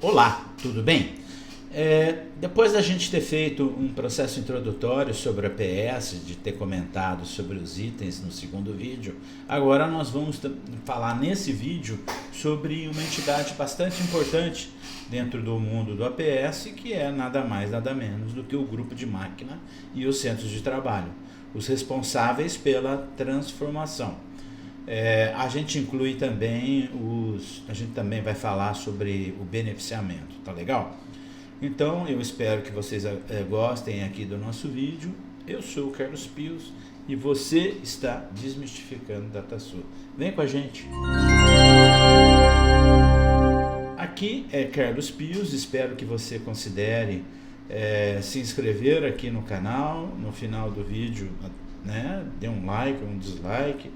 Olá, tudo bem? Depois da gente ter feito um processo introdutório sobre a PS, de ter comentado sobre os itens no segundo vídeo, agora nós vamos falar nesse vídeo sobre uma entidade bastante importante dentro do mundo do APS, que é nada mais nada menos do que o grupo de máquina e os centros de trabalho, os responsáveis pela transformação. A gente inclui também a gente também vai falar sobre o beneficiamento, tá legal? Então eu espero que vocês gostem aqui do nosso vídeo. Eu sou o Carlos Pios e você está desmistificando DataSul. Vem com a gente! Aqui é Carlos Pios, espero que você considere se inscrever aqui no canal. No final do vídeo, né, dê um like ou um dislike,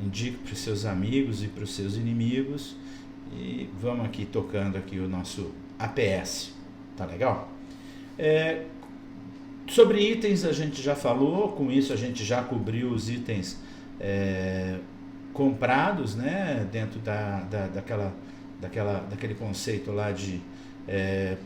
indique para os seus amigos e para os seus inimigos, e vamos aqui tocando aqui o nosso APS, tá legal? Sobre itens a gente já falou, com isso a gente já cobriu os itens comprados, né, dentro daquele conceito lá de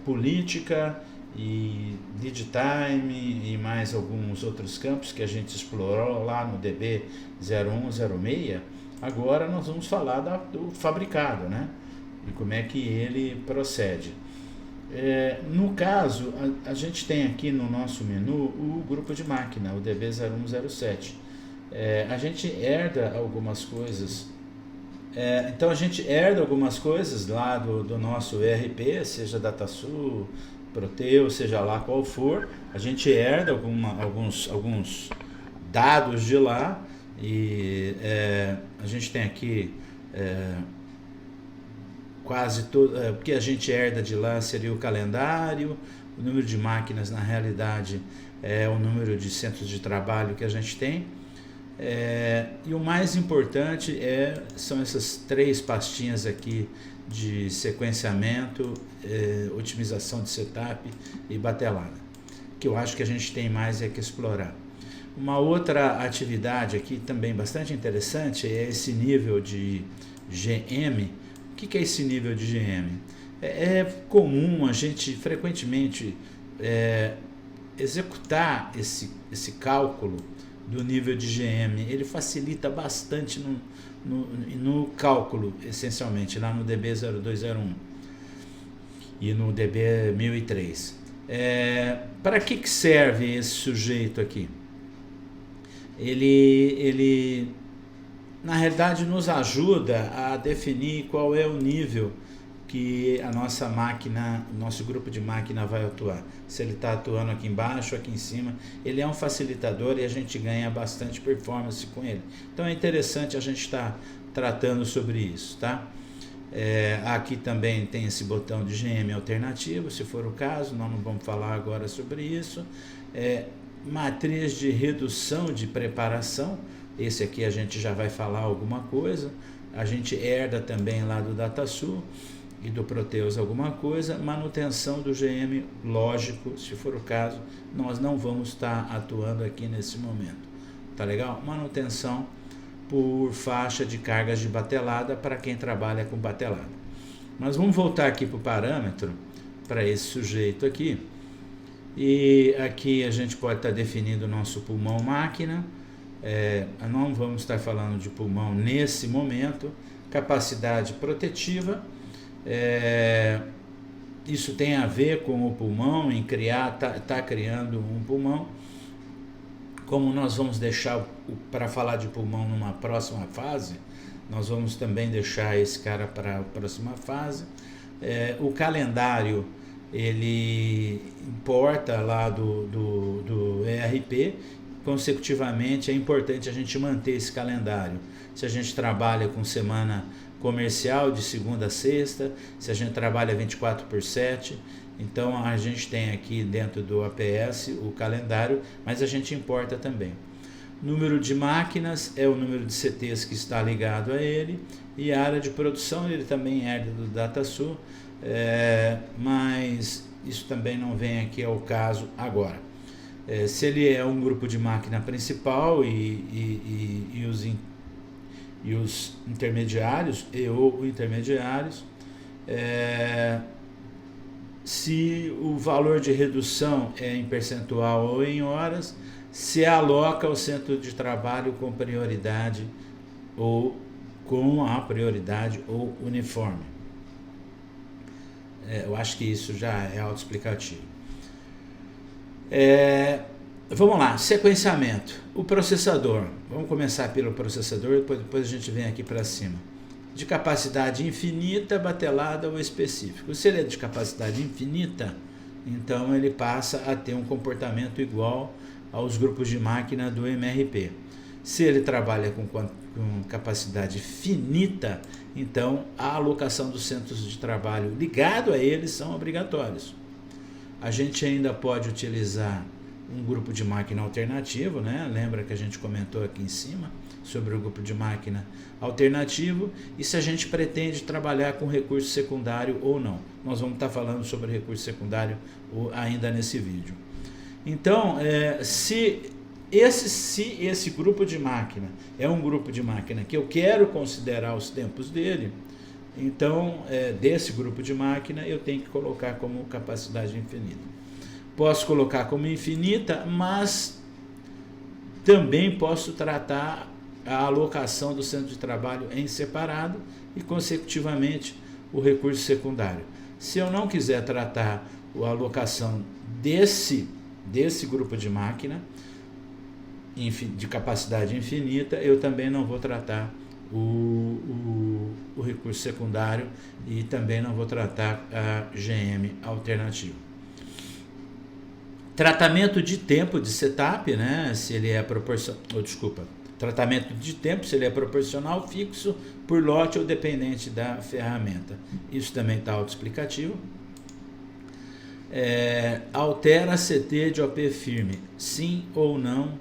política e lead time e mais alguns outros campos que a gente explorou lá no DB 0106. Agora nós vamos falar do fabricado, né? E como é que ele procede. No caso, a gente tem aqui no nosso menu o grupo de máquina, o DB 0107. A gente herda algumas coisas. Então a gente herda algumas coisas lá do nosso ERP, seja DataSul, Proteus, seja lá qual for. A gente herda alguns dados de lá, e a gente tem aqui quase tudo. O que a gente herda de lá seria o calendário, o número de máquinas, na realidade é o número de centros de trabalho que a gente tem. E o mais importante são essas três pastinhas aqui de sequenciamento, otimização de setup e batelada, que eu acho que a gente tem mais que explorar. Uma outra atividade aqui também bastante interessante é esse nível de GM. O que é esse nível de GM? É comum a gente frequentemente executar esse cálculo do nível de GM. Ele facilita bastante no cálculo, essencialmente, lá no DB 0201 e no DB 1003. Para que serve esse sujeito aqui? Ele na realidade nos ajuda a definir qual é o nível que a nossa máquina, nosso grupo de máquina vai atuar. Se ele está atuando aqui embaixo, aqui em cima, ele é um facilitador e a gente ganha bastante performance com ele. Então é interessante a gente estar tratando sobre isso, tá? Aqui também tem esse botão de GM alternativo, se for o caso, nós não vamos falar agora sobre isso. Matriz de redução de preparação, esse aqui a gente já vai falar alguma coisa. A gente herda também lá do DataSul e do Proteus alguma coisa. Manutenção do GM, lógico, se for o caso, nós não vamos estar atuando aqui nesse momento, tá legal? Manutenção por faixa de cargas de batelada para quem trabalha com batelada. Mas vamos voltar aqui para o parâmetro, para esse sujeito aqui, e aqui a gente pode estar definindo o nosso pulmão máquina. Não vamos estar falando de pulmão nesse momento. Capacidade protetiva, isso tem a ver com o pulmão, em tá criando um pulmão. Como nós vamos deixar para falar de pulmão numa próxima fase, nós vamos também deixar esse cara para a próxima fase. O calendário, ele importa lá do ERP. Consecutivamente é importante a gente manter esse calendário. Se a gente trabalha com semana comercial de segunda a sexta, se a gente trabalha 24/7, então a gente tem aqui dentro do APS o calendário, mas a gente importa também. Número de máquinas é o número de CTs que está ligado a ele, e a área de produção ele também herda do DataSul, mas isso também não vem aqui ao caso agora. Se ele é um grupo de máquina principal e os intermediários ou intermediários, se o valor de redução é em percentual ou em horas, se aloca o centro de trabalho com prioridade ou com a prioridade ou uniforme. Eu acho que isso já é autoexplicativo. Vamos lá, sequenciamento. O processador, vamos começar pelo processador, depois a gente vem aqui para cima. De capacidade infinita, batelada ou específico. Se ele é de capacidade infinita, então ele passa a ter um comportamento igual aos grupos de máquina do MRP. Se ele trabalha com capacidade finita, então a alocação dos centros de trabalho ligado a eles são obrigatórios. A gente ainda pode utilizar um grupo de máquina alternativo, né? Lembra que a gente comentou aqui em cima sobre o grupo de máquina alternativo, e se a gente pretende trabalhar com recurso secundário ou não. Nós vamos estar falando sobre recurso secundário ainda nesse vídeo. Então, se esse grupo de máquina é um grupo de máquina que eu quero considerar os tempos dele, então, desse grupo de máquina, eu tenho que colocar como capacidade infinita. Posso colocar como infinita, mas também posso tratar a alocação do centro de trabalho em separado e, consecutivamente, o recurso secundário. Se eu não quiser tratar a alocação desse grupo de máquina de capacidade infinita, eu também não vou tratar o recurso secundário e também não vou tratar a GM alternativo. Tratamento de tempo de setup, né? Se ele é proporcional, tratamento de tempo, se ele é proporcional, fixo, por lote ou dependente da ferramenta. Isso também está autoexplicativo. Altera CT de OP firme, sim ou não,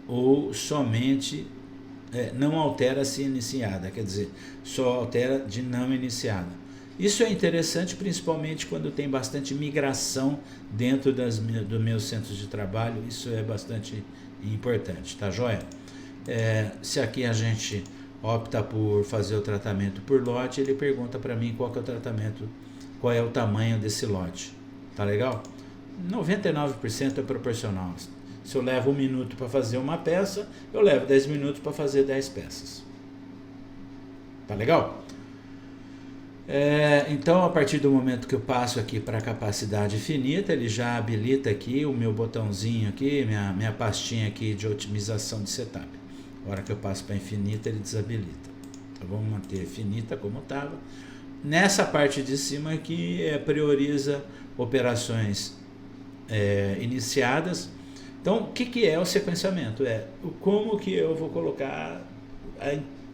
ou somente não altera se iniciada, quer dizer, só altera de não iniciada. Isso é interessante principalmente quando tem bastante migração dentro dos meus centros de trabalho, isso é bastante importante, tá joia? Se aqui a gente opta por fazer o tratamento por lote, ele pergunta para mim qual que é o tratamento, qual é o tamanho desse lote, tá legal? 99% é proporcional. Se eu levo 1 minuto para fazer uma peça, eu levo 10 minutos para fazer 10 peças. Tá legal? Então, a partir do momento que eu passo aqui para a capacidade finita, ele já habilita aqui o meu botãozinho aqui, minha pastinha aqui de otimização de setup. A hora que eu passo para infinita, ele desabilita. Então, vamos manter finita como estava. Nessa parte de cima aqui, prioriza operações iniciadas. Então, o que é o sequenciamento? Como que eu vou colocar,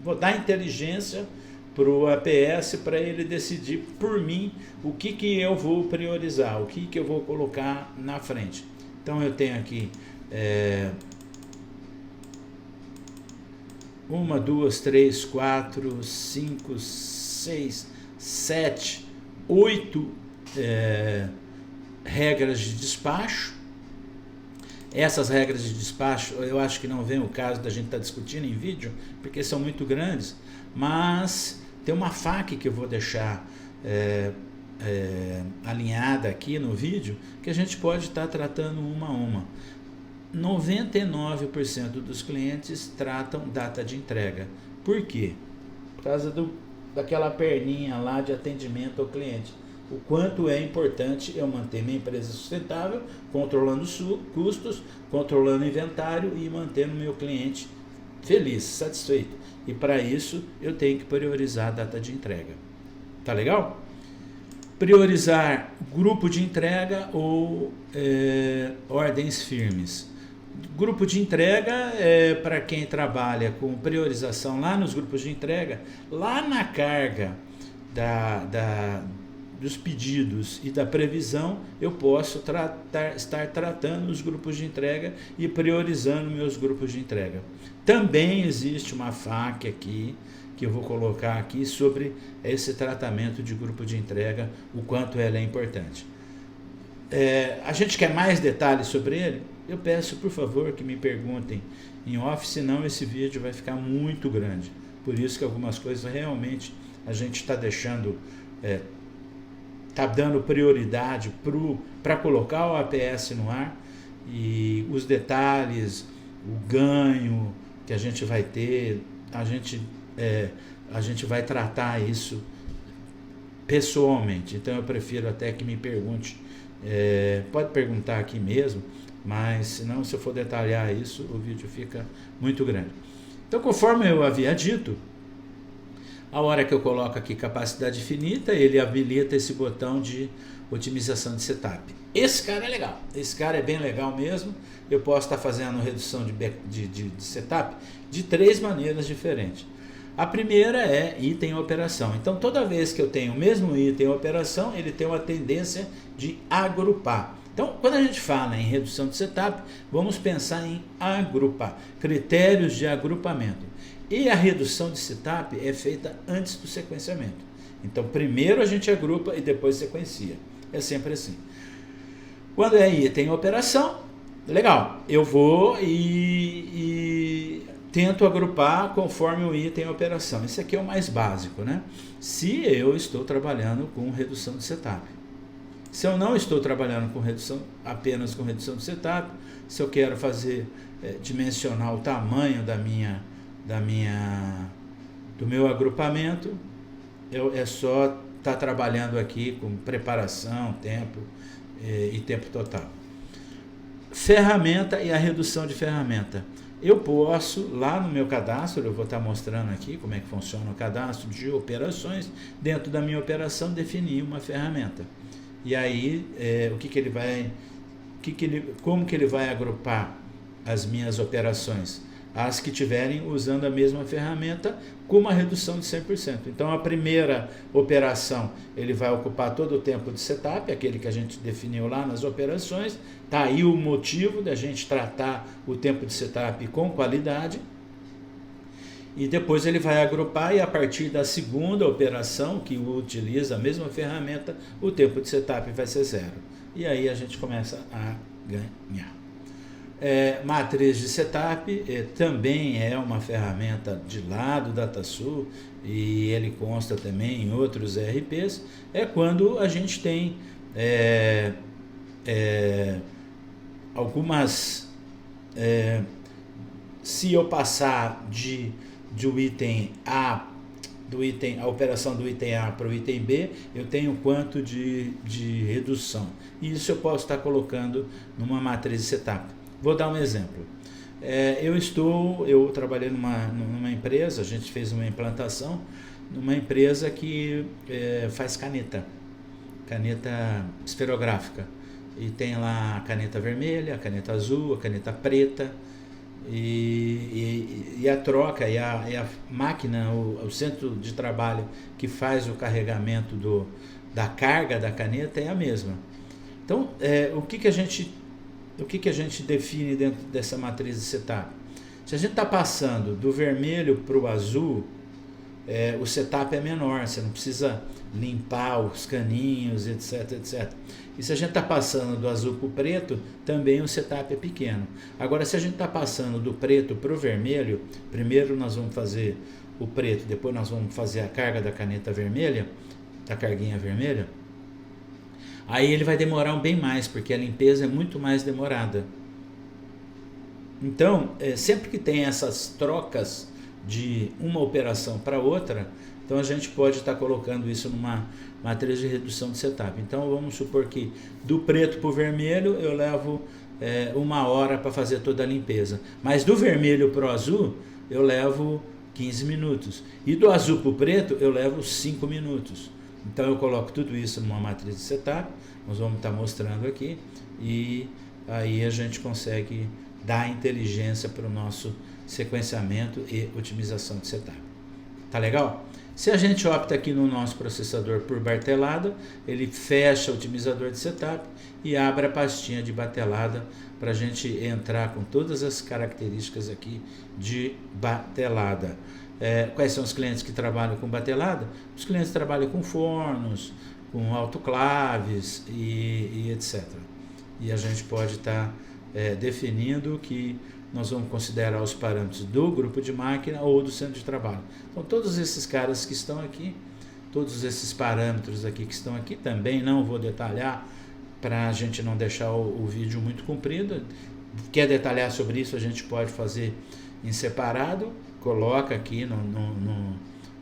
vou dar inteligência para o APS para ele decidir por mim o que eu vou priorizar, o que eu vou colocar na frente. Então, eu tenho aqui 1, 2, 3, 4, 5, 6, 7, 8 regras de despacho. Essas regras de despacho, eu acho que não vem o caso da gente estar discutindo em vídeo, porque são muito grandes, mas tem uma FAQ que eu vou deixar alinhada aqui no vídeo, que a gente pode estar tratando uma a uma. 99% dos clientes tratam data de entrega. Por quê? Por causa daquela perninha lá de atendimento ao cliente. O quanto é importante eu manter minha empresa sustentável, controlando custos, controlando inventário e mantendo meu cliente feliz, satisfeito. E para isso eu tenho que priorizar a data de entrega. Tá legal? Priorizar grupo de entrega ou ordens firmes. Grupo de entrega é para quem trabalha com priorização lá nos grupos de entrega, lá na carga dos pedidos e da previsão, eu posso estar tratando os grupos de entrega e priorizando meus grupos de entrega. Também existe uma FAQ aqui, que eu vou colocar aqui sobre esse tratamento de grupo de entrega, o quanto ela é importante. A gente quer mais detalhes sobre ele? Eu peço, por favor, que me perguntem em off, senão esse vídeo vai ficar muito grande. Por isso que algumas coisas realmente a gente está deixando está dando prioridade para colocar o APS no ar, e os detalhes, o ganho que a gente vai ter, a gente vai tratar isso pessoalmente. Então eu prefiro até que me pergunte, pode perguntar aqui mesmo, mas senão, se eu for detalhar isso, o vídeo fica muito grande. Então, conforme eu havia dito, a hora que eu coloco aqui capacidade infinita, ele habilita esse botão de otimização de setup. Esse cara é legal, esse cara é bem legal mesmo. Eu posso estar fazendo redução de setup de 3 maneiras diferentes. A primeira é item operação. Então, toda vez que eu tenho o mesmo item operação, ele tem uma tendência de agrupar. Então, quando a gente fala em redução de setup, vamos pensar em agrupar, critérios de agrupamento. E a redução de setup é feita antes do sequenciamento. Então, primeiro a gente agrupa e depois sequencia. É sempre assim. Quando é item operação, legal, eu vou e tento agrupar conforme o item operação. Esse aqui é o mais básico, né? Se eu estou trabalhando com redução de setup. Se eu não estou trabalhando com apenas com redução de setup, se eu quero fazer, dimensionar o tamanho do meu agrupamento, é só estar trabalhando aqui com preparação, tempo e tempo total. Ferramenta e a redução de ferramenta. Eu posso, lá no meu cadastro, eu vou estar mostrando aqui como é que funciona o cadastro de operações, dentro da minha operação definir uma ferramenta. E aí, como que ele vai agrupar as minhas operações? As que estiverem usando a mesma ferramenta com uma redução de 100%. Então, a primeira operação, ele vai ocupar todo o tempo de setup, aquele que a gente definiu lá nas operações. Está aí o motivo da gente tratar o tempo de setup com qualidade. E depois ele vai agrupar, e a partir da segunda operação, que utiliza a mesma ferramenta, o tempo de setup vai ser 0. E aí a gente começa a ganhar. Matriz de setup também é uma ferramenta de lá do DataSul, e ele consta também em outros ERPs. É quando a gente tem algumas... se eu passar do item A, a operação do item A para o item B, eu tenho quanto de redução. E isso eu posso estar colocando numa matriz de setup. Vou dar um exemplo. Eu trabalhei numa empresa, a gente fez uma implantação numa empresa que faz caneta esferográfica. E tem lá a caneta vermelha, a caneta azul, a caneta preta. E a troca, e a máquina, o centro de trabalho que faz o carregamento da carga da caneta é a mesma. Então, o que a gente define dentro dessa matriz de setup? Se a gente está passando do vermelho para o azul, o setup é menor, você não precisa limpar os caninhos, etc, etc. E se a gente está passando do azul para o preto, também o setup é pequeno. Agora, se a gente está passando do preto para o vermelho, primeiro nós vamos fazer o preto, depois nós vamos fazer a carga da caneta vermelha, da carguinha vermelha, aí ele vai demorar bem mais, porque a limpeza é muito mais demorada. Então, sempre que tem essas trocas de uma operação para outra, então a gente pode estar colocando isso numa matriz de redução de setup. Então vamos supor que do preto para o vermelho eu levo 1 hora para fazer toda a limpeza, mas do vermelho para o azul eu levo 15 minutos, e do azul para o preto eu levo 5 minutos. Então eu coloco tudo isso numa matriz de setup, nós vamos estar mostrando aqui, e aí a gente consegue dar inteligência para o nosso sequenciamento e otimização de setup. Tá legal? Se a gente opta aqui no nosso processador por batelada, ele fecha o otimizador de setup e abre a pastinha de batelada para a gente entrar com todas as características aqui de batelada. Quais são os clientes que trabalham com batelada? Os clientes trabalham com fornos, com autoclaves e etc. E a gente pode estar definindo que nós vamos considerar os parâmetros do grupo de máquina ou do centro de trabalho. Então, todos esses caras que estão aqui, todos esses parâmetros aqui que estão aqui, também não vou detalhar para a gente não deixar o vídeo muito comprido. Quer detalhar sobre isso, a gente pode fazer em separado, coloca aqui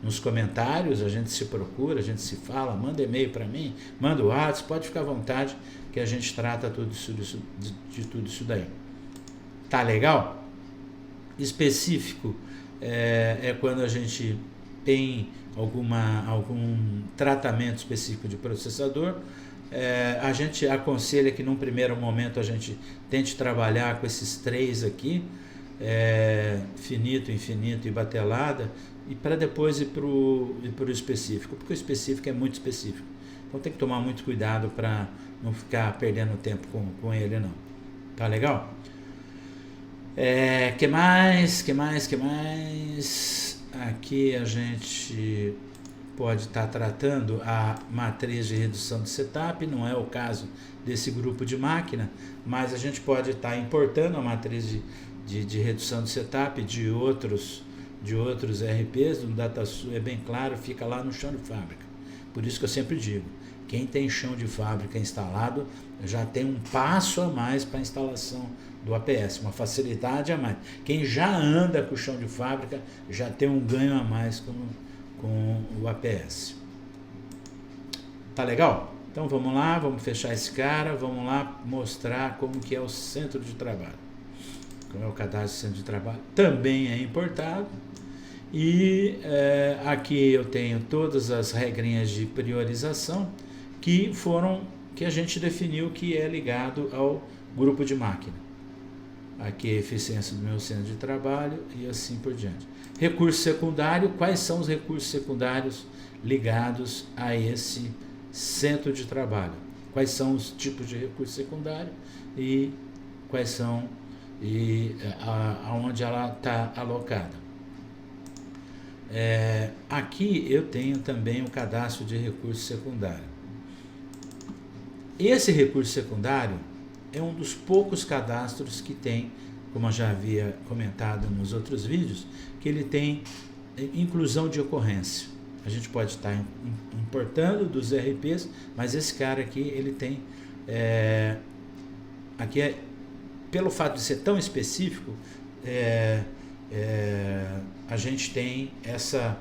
nos comentários, a gente se procura, a gente se fala, manda e-mail para mim, manda o WhatsApp, pode ficar à vontade que a gente trata de tudo isso daí. Tá legal? Específico é quando a gente tem algum tratamento específico de processador. A gente aconselha que num primeiro momento a gente tente trabalhar com esses três aqui, finito, infinito e batelada, e para depois ir para o específico, porque o específico é muito específico, então tem que tomar muito cuidado para não ficar perdendo tempo com ele não. Tá legal? Que mais? Aqui a gente pode estar tratando a matriz de redução de setup, não é o caso desse grupo de máquina, mas a gente pode estar importando a matriz de redução de setup de outros RPs, do DataSul é bem claro, fica lá no chão de fábrica. Por isso que eu sempre digo, quem tem chão de fábrica instalado já tem um passo a mais para a instalação do APS, uma facilidade a mais. Quem já anda com o chão de fábrica já tem um ganho a mais com o APS. Tá legal? Então vamos lá, vamos fechar esse cara, vamos lá mostrar como que é o centro de trabalho. Como é o cadastro do centro de trabalho, também é importado. E aqui eu tenho todas as regrinhas de priorização que a gente definiu que é ligado ao grupo de máquina. Aqui a eficiência do meu centro de trabalho e assim por diante. Recurso secundário, quais são os recursos secundários ligados a esse centro de trabalho? Quais são os tipos de recurso secundário e quais são aonde ela está alocada? Aqui eu tenho também o cadastro de recurso secundário. Esse recurso secundário é um dos poucos cadastros que tem, como eu já havia comentado nos outros vídeos, que ele tem inclusão de ocorrência. A gente pode estar importando dos RPs, mas esse cara aqui, ele tem, aqui pelo fato de ser tão específico, a gente tem essa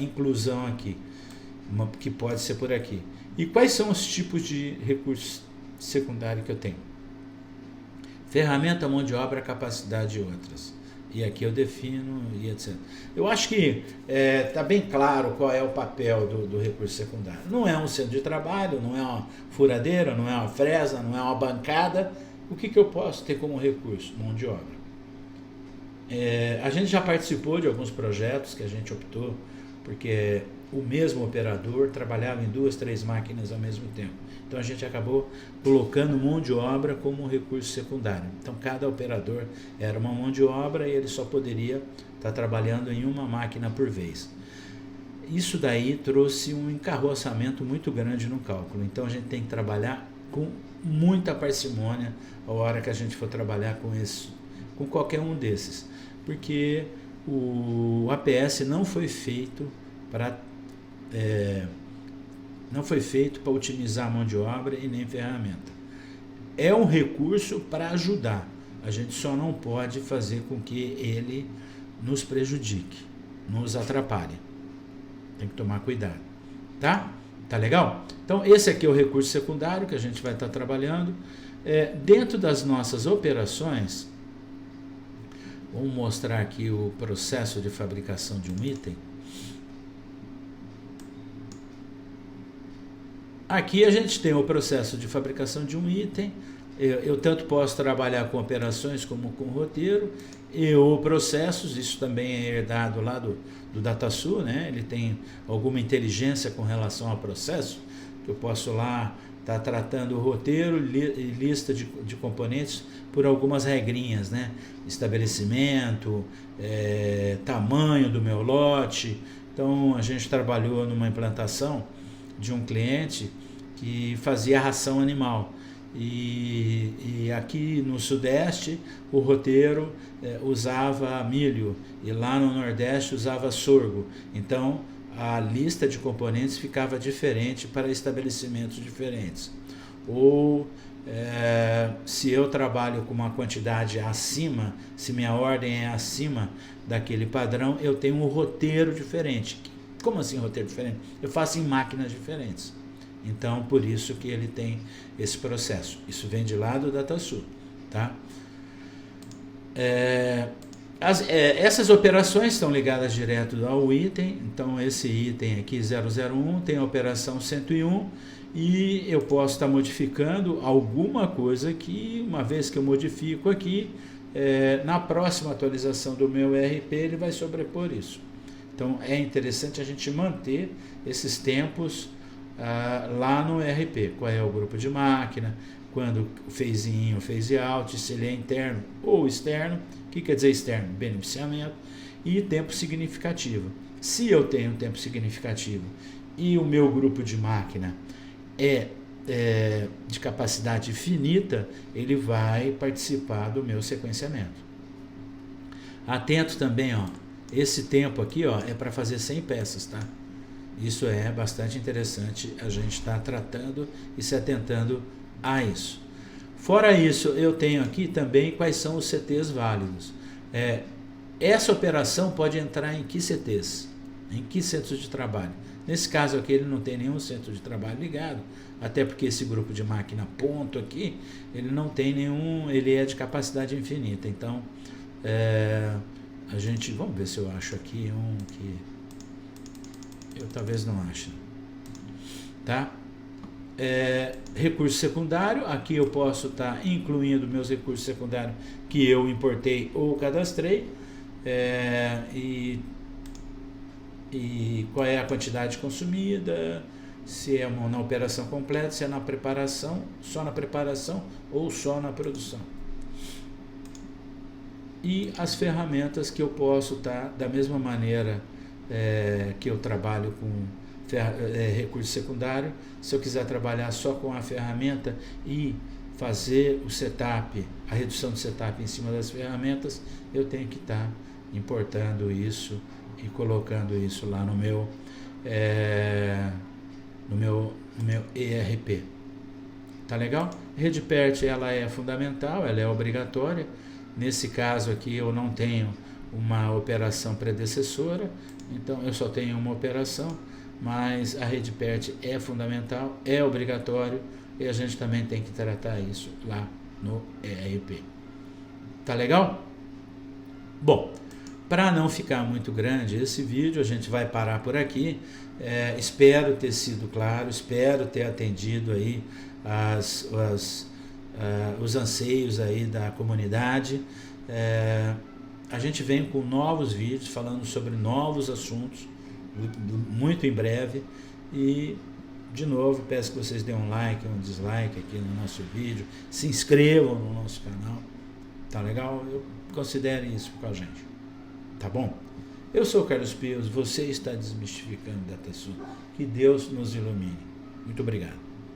inclusão aqui, que pode ser por aqui. E quais são os tipos de recursos secundários que eu tenho? Ferramenta, mão de obra, capacidade e outras. E aqui eu defino e etc. Eu acho que está bem claro qual é o papel do recurso secundário. Não é um centro de trabalho, não é uma furadeira, não é uma fresa, não é uma bancada. O que eu posso ter como recurso? Mão de obra. A gente já participou de alguns projetos que a gente optou, porque o mesmo operador trabalhava em 2, 3 máquinas ao mesmo tempo. Então a gente acabou colocando mão de obra como recurso secundário. Então cada operador era uma mão de obra e ele só poderia estar trabalhando em uma máquina por vez. Isso daí trouxe um encarroçamento muito grande no cálculo. Então a gente tem que trabalhar com muita parcimônia a hora que a gente for trabalhar com qualquer um desses. Porque o APS não foi feito para otimizar a mão de obra e nem ferramenta. É um recurso para ajudar. A gente só não pode fazer com que ele nos prejudique, nos atrapalhe. Tem que tomar cuidado. Tá? Tá legal? Então esse aqui é o recurso secundário que a gente vai estar trabalhando. Dentro das nossas operações, vamos mostrar aqui o processo de fabricação de um item. Aqui a gente tem o processo de fabricação de um item. Eu tanto posso trabalhar com operações como com roteiro e ou processos. Isso também é herdado lá do DataSul, né? Ele tem alguma inteligência com relação ao processo, que eu posso lá estar tratando o roteiro e lista de componentes por algumas regrinhas, né? Estabelecimento, tamanho do meu lote. Então a gente trabalhou numa implantação de um cliente que fazia ração animal e aqui no Sudeste o roteiro usava milho e lá no Nordeste usava sorgo. Então a lista de componentes ficava diferente para estabelecimentos diferentes. Ou se eu trabalho com uma quantidade acima, se minha ordem é acima daquele padrão, eu tenho um roteiro diferente. Como assim roteiro diferente? Eu faço em máquinas diferentes. Então, por isso que ele tem esse processo. Isso vem de lá do DataSul, tá? Essas operações estão ligadas direto ao item. Então, esse item aqui, 001, tem a operação 101, e eu posso estar modificando alguma coisa aqui. Uma vez que eu modifico aqui, na próxima atualização do meu ERP, ele vai sobrepor isso. Então, é interessante a gente manter esses tempos lá no ERP. Qual é o grupo de máquina, quando o phase in ou phase out, se ele é interno ou externo. O que quer dizer externo? Beneficiamento. E tempo significativo. Se eu tenho tempo significativo e o meu grupo de máquina é de capacidade finita, ele vai participar do meu sequenciamento. Atento também, ó, esse tempo aqui, ó, é para fazer 100 peças, tá? Isso é bastante interessante a gente estar tratando e se atentando a isso. Fora isso, eu tenho aqui também quais são os CTs válidos. Essa operação pode entrar em que CTs? Em que centros de trabalho? Nesse caso aqui, ele não tem nenhum centro de trabalho ligado, até porque esse grupo de máquina ponto aqui, ele não tem nenhum, ele é de capacidade infinita. Então, a gente, vamos ver se eu acho aqui um que eu talvez não ache, tá? Recurso secundário, aqui eu posso estar incluindo meus recursos secundários que eu importei ou cadastrei, e qual é a quantidade consumida, se é na operação completa, se é na preparação, só na preparação ou só na produção. E as ferramentas que eu posso estar, da mesma maneira que eu trabalho com recurso secundário, se eu quiser trabalhar só com a ferramenta e fazer o setup, a redução do setup em cima das ferramentas, eu tenho que estar importando isso e colocando isso lá no meu ERP. Tá legal? RedPert, ela é fundamental, ela é obrigatória. Nesse caso aqui eu não tenho uma operação predecessora, então eu só tenho uma operação, mas a RedPert é fundamental, é obrigatório, e a gente também tem que tratar isso lá no ERP. Tá legal? Bom, para não ficar muito grande esse vídeo, a gente vai parar por aqui. Espero ter sido claro, espero ter atendido aí os anseios aí da comunidade. A gente vem com novos vídeos falando sobre novos assuntos, muito em breve. E, de novo, peço que vocês deem um like, um dislike aqui no nosso vídeo, se inscrevam no nosso canal, tá legal? Considerem isso com a gente, tá bom? Eu sou o Carlos Pios, você está desmistificando DataSul. Que Deus nos ilumine. Muito obrigado.